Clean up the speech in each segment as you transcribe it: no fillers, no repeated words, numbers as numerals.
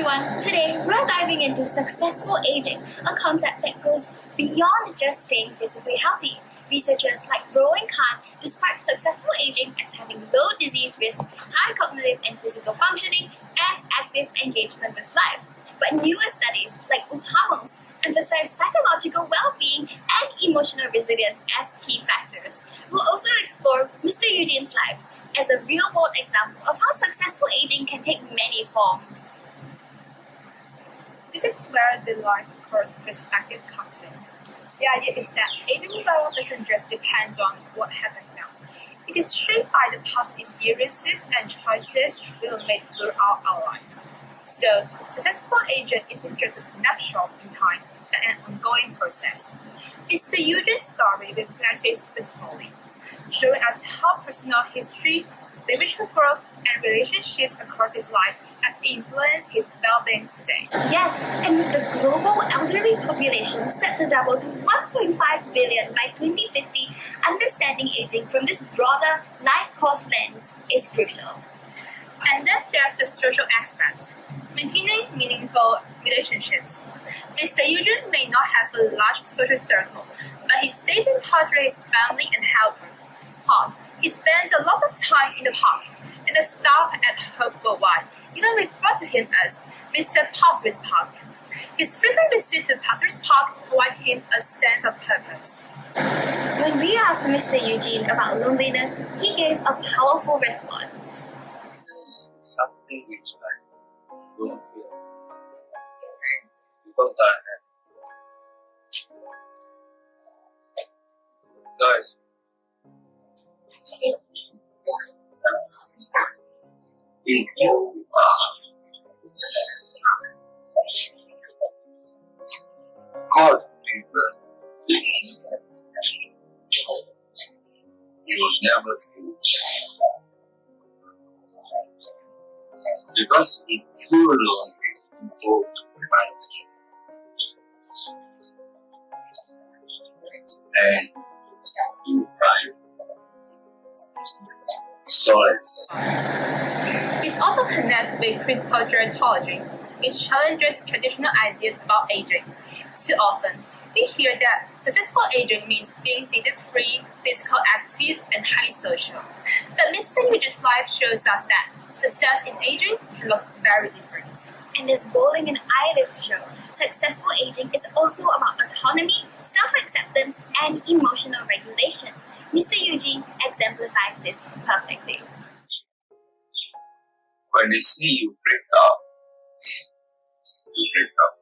everyone! Today, we're diving into successful aging, a concept that goes beyond just staying physically healthy. Researchers like Rowan Khan describe successful aging as having low disease risk, high cognitive and physical functioning, and active engagement with life. But newer studies, like Utamos, emphasize psychological well-being and emotional resilience as key factors. We'll also explore Mr. Eugene's life as a real-world example of how successful aging can take many forms. This is where the life course perspective comes in. The idea is that aging well doesn't just depend on what happens now. It is shaped by the past experiences and choices we have made throughout our lives. So, successful aging isn't just a snapshot in time, but an ongoing process. Mr. Eugene's story reflects this beautifully, showing us how personal history, spiritual growth, and relationships across his life have influenced his well-being today. Yes, and with the global elderly population set to double to 1.5 billion by 2050, understanding aging from this broader life course lens is crucial. And then there's the social aspect, maintaining meaningful relationships. Mr. Eugene may not have a large social circle, but he stays in touch with his family and helpers. Plus, he spends a lot of time in the park, and the staff at Hope Worldwide even refer to him as Mr. Passersby Park. His frequent visits to Passersby Park provide him a sense of purpose. When we asked Mr. Eugene about loneliness, he gave a powerful response. There's something which I don't feel. Because I have. Guys, if you God people, you will never feel. Because if you alone, you go to and you find solace. This also connects with critical gerontology, which challenges traditional ideas about aging. Too often, we hear that successful aging means being disease-free, physically active, and highly social. But Mr. Eugene's life shows us that success in aging can look very different. And as Bowling and Eilif show, successful aging is also about autonomy, self-acceptance, and emotional regulation. Mr. Eugene exemplifies this perfectly. When they see you break up, you break up.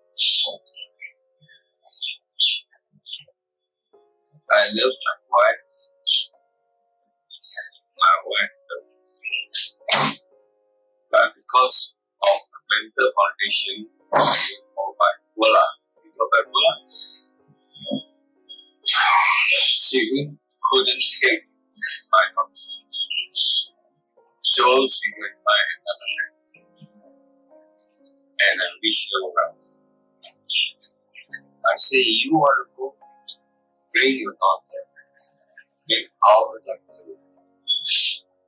I love my wife. But because of the mental foundation of bipolar, she couldn't take my options. So she went by another man. And I wish her well. I say, you want to go? Bring your daughter. Get out of the room.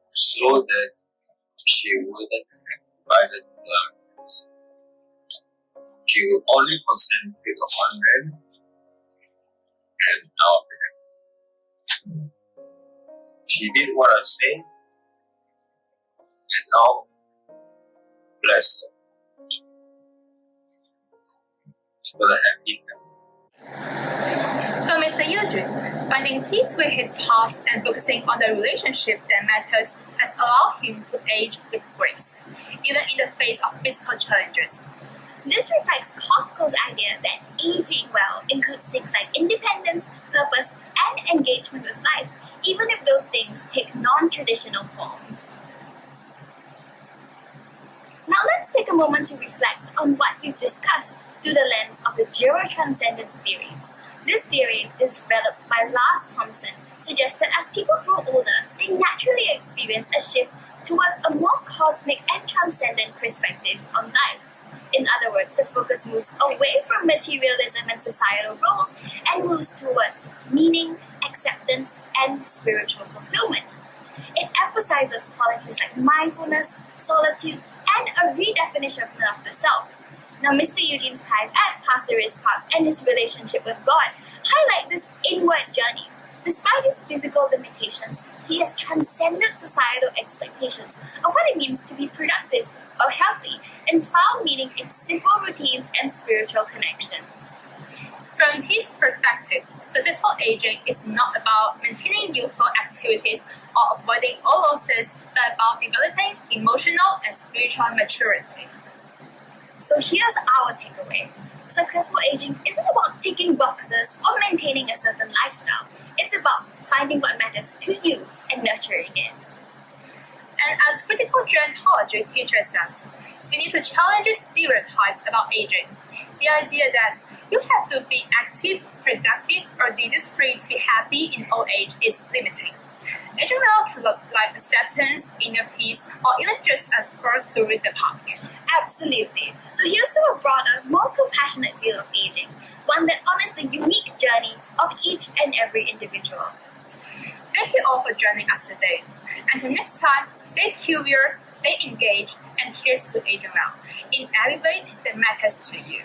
So that she wouldn't by the darkness. She would only concentrate on one man and not him. She did what I said, and now, bless her. She's got a happy family. For Mr. Eugene, finding peace with his past and focusing on the relationship that matters has allowed him to age with grace, even in the face of physical challenges. This reflects Costco's idea that aging well includes things like independence, purpose, and engagement with life, even if those things take non-traditional forms. Now let's take a moment to reflect on what we've discussed through the lens of the gerotranscendence theory. This theory, developed by Lars Thompson, suggests that as people grow older, they naturally experience a shift towards a more cosmic and transcendent perspective on life. In other words, the focus moves away from materialism and societal roles and moves towards meaning, acceptance, and spiritual fulfillment. It emphasizes qualities like mindfulness, solitude, and a redefinition of the self. Now, Mr. Eugene's time at Pasir Ris Park and his relationship with God highlight this inward journey. Despite his physical limitations, he has transcended societal expectations of what it means to be productive or healthy and found meaning in simple routines and spiritual connections. From his perspective, successful aging is not about maintaining youthful activities or avoiding all losses, but about developing emotional and spiritual maturity. So here's our takeaway. Successful aging isn't about ticking boxes or maintaining a certain lifestyle. It's about finding what matters to you and nurturing it. And as critical gerontology teaches us, we need to challenge stereotypes about aging. The idea that you have to be active, productive, or disease-free to be happy in old age is limiting. Aging well can look like acceptance, inner peace, or even just a stroll through the park. Absolutely. So here's to a broader, more compassionate view of aging, one that honors the unique journey of each and every individual. Thank you all for joining us today. Until next time, stay curious, stay engaged, and here's to aging well in every way that matters to you.